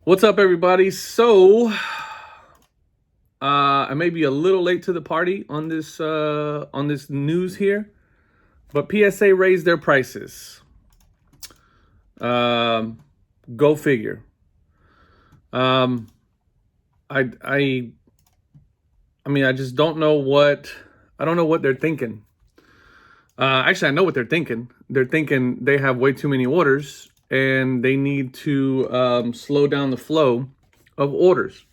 What's up, everybody? So, I may be a little late to the party on this news here, but PSA raised their prices. Go figure. Um, I I I mean, I just don't know what they're thinking. Actually, I know what they're thinking. They're thinking they have way too many orders and they need to slow down the flow of orders.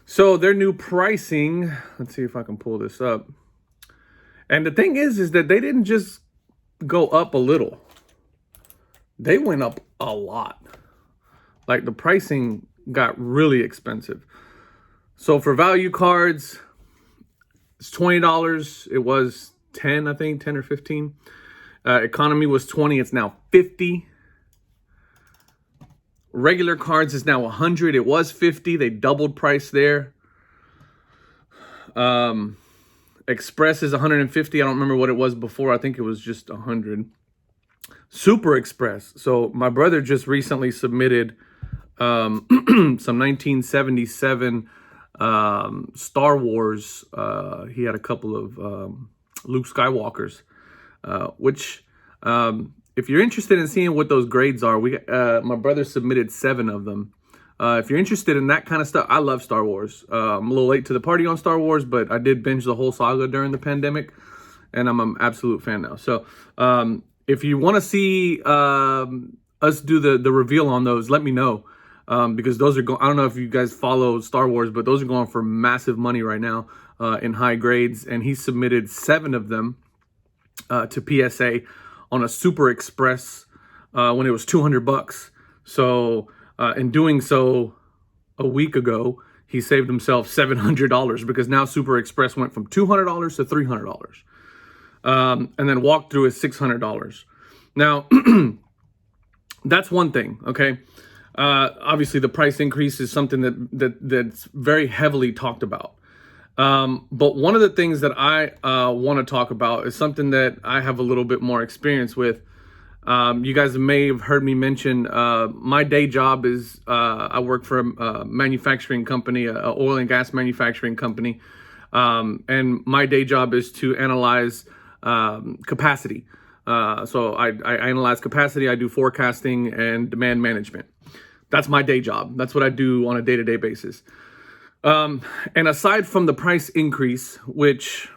So their new pricing, let's see if I can pull this up. And the thing is that they didn't just go up a little. They went up a lot. Like the pricing got really expensive. So for value cards, it's $20. It was 10, I think, 10 or 15. Economy was 20, it's now 50. Regular cards is now 100. It was 50. They doubled price there. Express is 150. I don't remember what it was before. I think it was just 100. Super Express. So my brother just recently submitted some 1977 Star Wars. He had a couple of Luke Skywalkers, which if you're interested in seeing what those grades are, my brother submitted 7 of them. If you're interested in that kind of stuff, I love Star Wars. I'm a little late to the party on Star Wars, but I did binge the whole saga during the pandemic, and I'm an absolute fan now. So if you want to see us do the reveal on those, let me know, because those are going. I don't know if you guys follow Star Wars, but those are going for massive money right now in high grades, and he submitted 7 of them to PSA on a Super Express when it was $200. So in doing so a week ago, he saved himself $700 because now Super Express went from $200 to $300. And then walk through is $600. Now, that's one thing, okay? Obviously, the price increase is something that's very heavily talked about. But one of the things that I want to talk about is something that I have a little bit more experience with. You guys may have heard me mention my day job is I work for a manufacturing company, a oil and gas manufacturing company. And my day job is to analyze capacity. So I analyze capacity. I do forecasting and demand management. That's my day job. That's what I do on a day-to-day basis. And aside from the price increase, which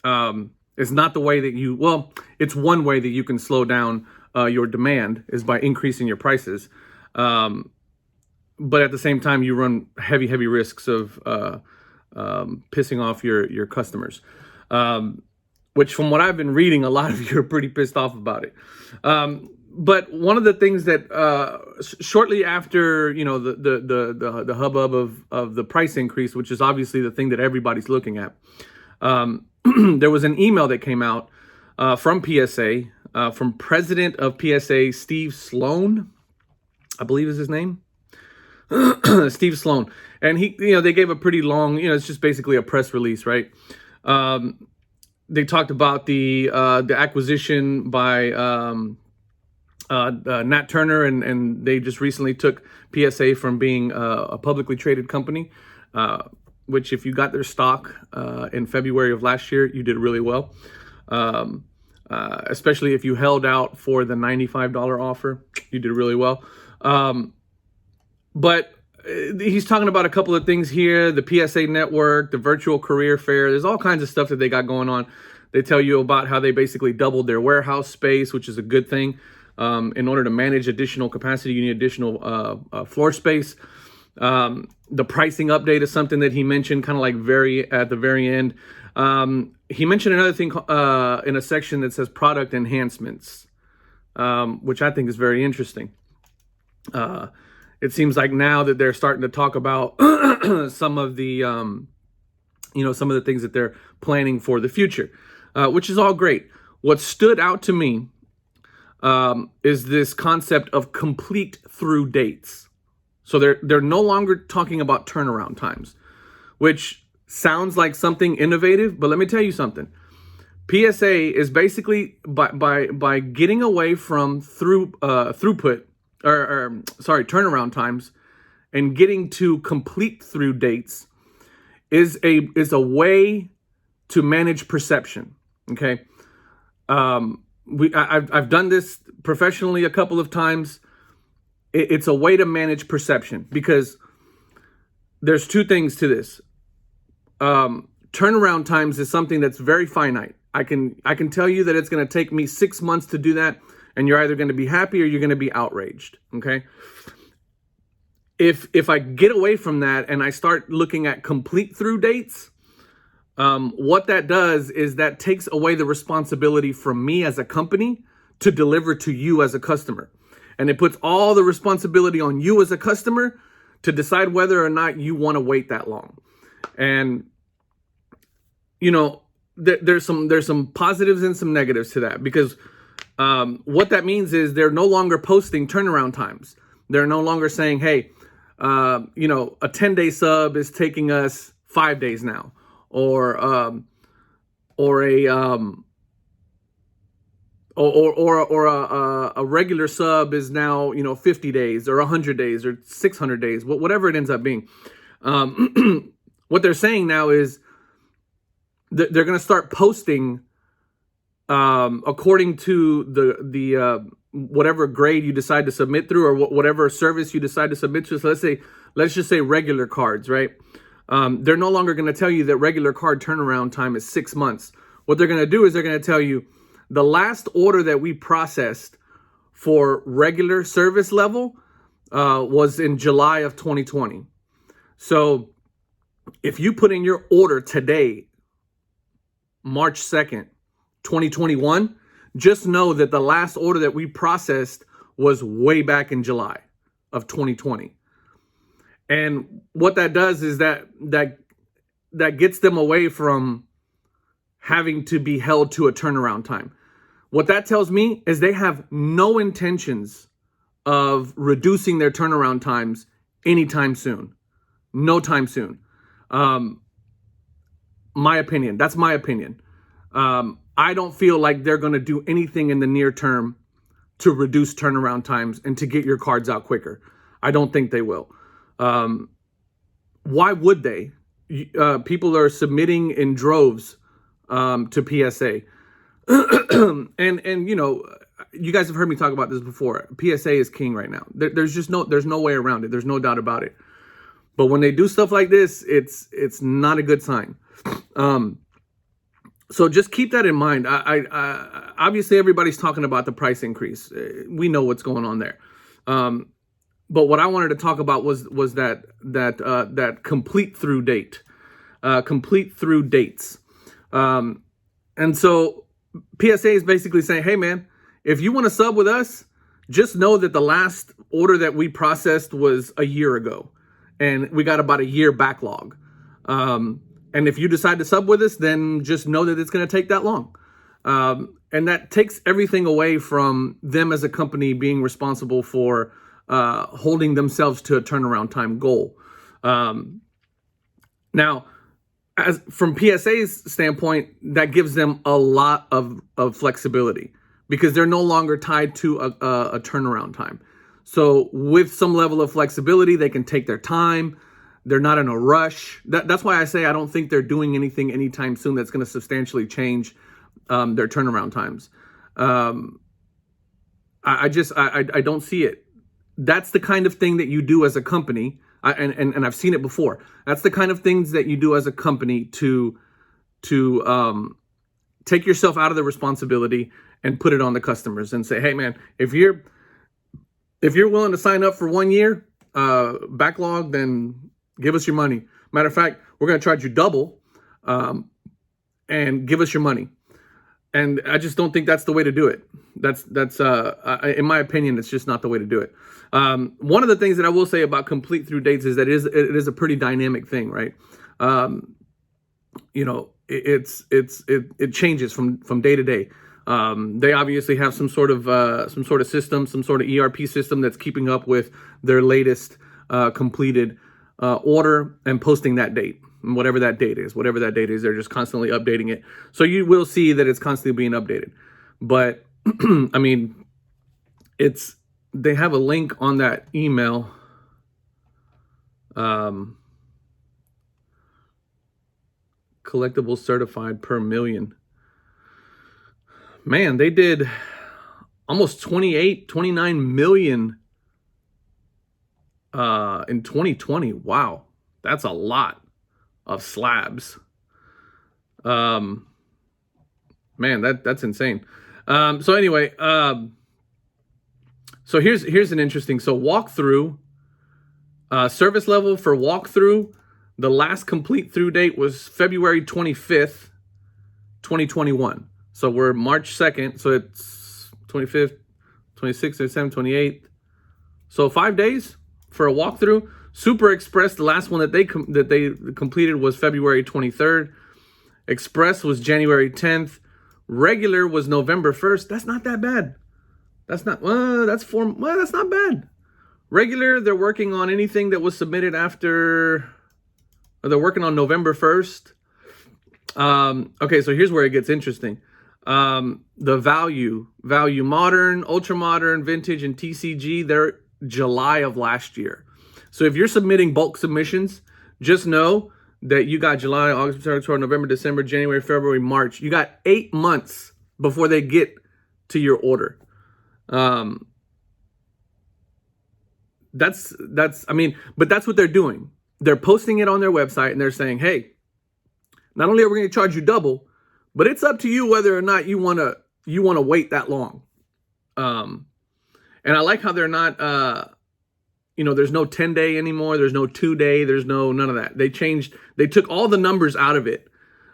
is not the way that it's one way that you can slow down your demand is by increasing your prices. But at the same time, you run heavy risks of pissing off your customers. Which from what I've been reading, a lot of you are pretty pissed off about it. But one of the things that shortly after, the hubbub of the price increase, which is obviously the thing that everybody's looking at, there was an email that came out from PSA, from president of PSA, Steve Sloan, I believe is his name, Steve Sloan, and they gave a pretty long, it's just basically a press release, right? They talked about the acquisition by Nat Turner, and they just recently took PSA from being a publicly traded company, which if you got their stock in February of last year, you did really well, especially if you held out for the $95 offer, you did really well. But he's talking about a couple of things here, the PSA network, the virtual career fair. There's all kinds of stuff that they got going on. They tell you about how they basically doubled their warehouse space, which is a good thing. In order to manage additional capacity, you need additional floor space. The pricing update is something that he mentioned kind of like at the very end. He mentioned another thing in a section that says product enhancements, which I think is very interesting. It seems like now that they're starting to talk about some of the, some of the things that they're planning for the future, which is all great. What stood out to me is this concept of complete through dates. So they're no longer talking about turnaround times, which sounds like something innovative. But let me tell you something. PSA is basically by getting away from turnaround times and getting to complete through dates is a way to manage perception. Okay. I've done this professionally a couple of times. It's a way to manage perception because there's two things to this. Turnaround times is something that's very finite. I can tell you that it's going to take me 6 months to do that, and you're either going to be happy or you're going to be outraged. Okay. If I get away from that and I start looking at complete through dates, what that does is that takes away the responsibility from me as a company to deliver to you as a customer. And it puts all the responsibility on you as a customer to decide whether or not you want to wait that long. And, you know, there's some positives and some negatives to that, because what that means is they're no longer posting turnaround times. They're no longer saying, hey, a 10-day sub is taking us 5 days now, or a regular sub is now 50 days or 100 days or 600 days, whatever it ends up being. What they're saying now is that they're going to start posting according to the whatever grade you decide to submit through, or whatever service you decide to submit to. So let's just say regular cards, right? They're no longer going to tell you that regular card turnaround time is 6 months. What they're going to do is they're going to tell you the last order that we processed for regular service level was in July of 2020. So if you put in your order today, March 2nd, 2021, just know that the last order that we processed was way back in July of 2020. And what that does is that gets them away from having to be held to a turnaround time. What that tells me is they have no intentions of reducing their turnaround times anytime soon. No time soon. My opinion. That's my opinion. I don't feel like they're going to do anything in the near term to reduce turnaround times and to get your cards out quicker. I don't think they will. Why would they? People are submitting in droves to PSA. and you guys have heard me talk about this before. PSA is king right now. There's no way around it. There's no doubt about it. But when they do stuff like this, it's not a good sign. So just keep that in mind. I obviously everybody's talking about the price increase. We know what's going on there. But what I wanted to talk about was that complete through date, complete through dates. And so PSA is basically saying, hey man, if you want to sub with us, just know that the last order that we processed was a year ago, and we got about a year backlog. And if you decide to sub with us, then just know that it's going to take that long. And that takes everything away from them as a company being responsible for holding themselves to a turnaround time goal. Now, from PSA's standpoint, that gives them a lot of flexibility because they're no longer tied to a turnaround time. So with some level of flexibility, they can take their time. They're not in a rush. That's why I say I don't think they're doing anything anytime soon that's going to substantially change their turnaround times. I don't see it. That's the kind of thing that you do as a company, and I've seen it before. That's the kind of things that you do as a company to take yourself out of the responsibility and put it on the customers and say, hey man, if you're willing to sign up for 1 year backlog, then give us your money. Matter of fact, we're going to charge you double and give us your money. And I just don't think that's the way to do it. That's in my opinion, it's just not the way to do it. One of the things that I will say about complete through dates is that it is a pretty dynamic thing, right? It changes from day to day. They obviously have some sort of system, some sort of ERP system that's keeping up with their latest completed order and posting that date. Whatever that date is, they're just constantly updating it. So you will see that it's constantly being updated. But I mean, they have a link on that email. Collectibles certified per million. Man, they did almost 29 million in 2020. Wow, that's a lot of slabs. Man, that's insane. So anyway, so here's an interesting. So walkthrough, service level for walkthrough, the last complete through date was February 25th, 2021. So we're March 2nd. So it's 25th, 26th, 27th, 28th. So 5 days for a walkthrough. Super Express, the last one that they completed was February 23rd. Express was January 10th. Regular was November 1st. That's not that bad. That's not, that's not bad. Regular, they're working on anything that was submitted after, they're working on November 1st. Okay, so here's where it gets interesting. The value modern, ultra modern, vintage, and TCG, they're July of last year. So if you're submitting bulk submissions, just know that you got July, August, September, November, December, January, February, March. You got 8 months before they get to your order. That's I mean, but that's what they're doing. They're posting it on their website and they're saying, hey, not only are we going to charge you double, but it's up to you whether or not you want to wait that long. And I like how they're not, there's no 10-day anymore. There's no 2-day. There's none of that. They took all the numbers out of it.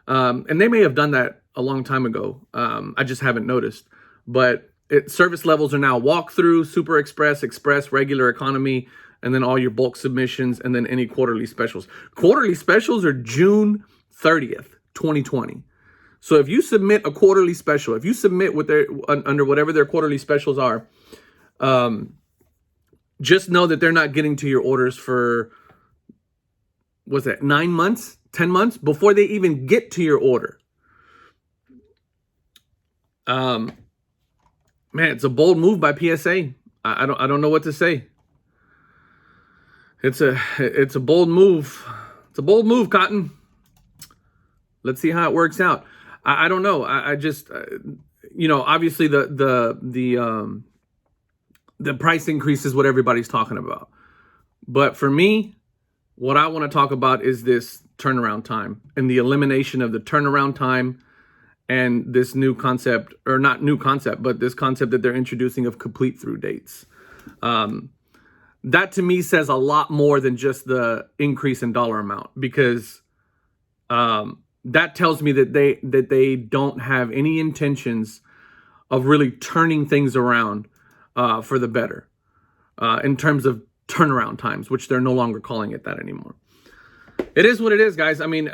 And they may have done that a long time ago. I just haven't noticed. But service levels are now walkthrough, Super Express, Express, regular, economy, and then all your bulk submissions, and then any quarterly specials. Quarterly specials are June 30th, 2020. So if you submit a quarterly special, if you submit with under whatever their quarterly specials are, just know that they're not getting to your orders for, what's that, 9 months, 10 months before they even get to your order. Man, it's a bold move by PSA. I don't know what to say. It's a bold move. It's a bold move, Cotton. Let's see how it works out. I don't know. I just, obviously the price increase is what everybody's talking about. But for me, what I want to talk about is this turnaround time and the elimination of the turnaround time and this new concept, or not new concept, but this concept that they're introducing of complete through dates. That to me says a lot more than just the increase in dollar amount, because that tells me that they don't have any intentions of really turning things around for the better in terms of turnaround times, which they're no longer calling it that anymore. It is what it is, guys. I mean,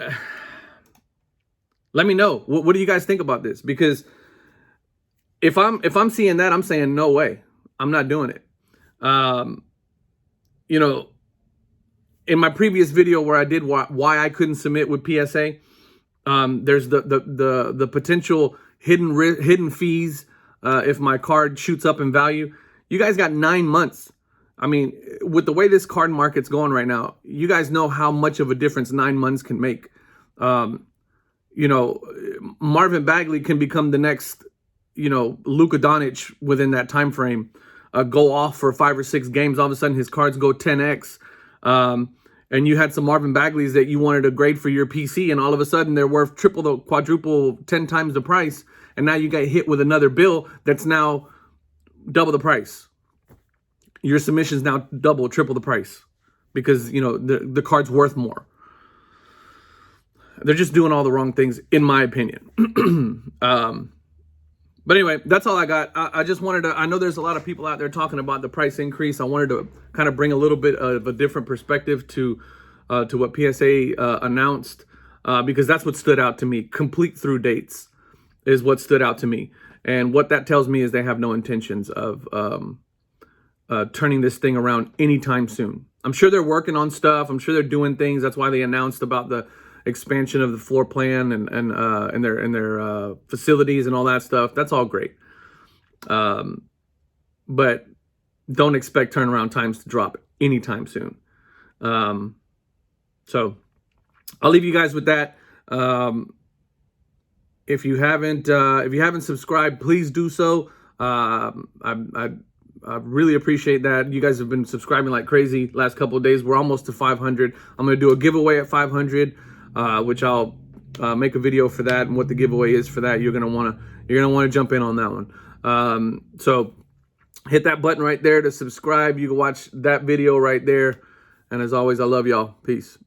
let me know. What do you guys think about this? Because if I'm seeing that, I'm saying no way. I'm not doing it. In my previous video where I did why I couldn't submit with PSA, there's the potential hidden fees if my card shoots up in value. You guys got 9 months. I mean, with the way this card market's going right now, you guys know how much of a difference 9 months can make. Marvin Bagley can become the next, Luka Doncic within that time frame. Go off for 5 or 6 games. All of a sudden, his cards go 10x. And you had some Marvin Bagleys that you wanted to grade for your PC, and all of a sudden they're worth triple, the quadruple, 10 times the price. And now you get hit with another bill that's now double the price. Your submission's now double, triple the price because, the card's worth more. They're just doing all the wrong things, in my opinion. But anyway, that's all I got. I just wanted to, I know there's a lot of people out there talking about the price increase. I wanted to kind of bring a little bit of a different perspective to what PSA announced, because that's what stood out to me. Complete through dates is what stood out to me. And what that tells me is they have no intentions of turning this thing around anytime soon. I'm sure they're working on stuff. I'm sure they're doing things. That's why they announced about the expansion of the floor plan and their facilities and all that stuff. That's all great. But don't expect turnaround times to drop anytime soon. So I'll leave you guys with that. If you haven't subscribed, please do so. I really appreciate that. You guys have been subscribing like crazy last couple of days. We're almost to 500. I'm going to do a giveaway at 500, which I'll make a video for that and what the giveaway is for that. You're gonna want to jump in on that one. So hit that button right there to subscribe. You can watch that video right there. And as always, I love y'all. Peace.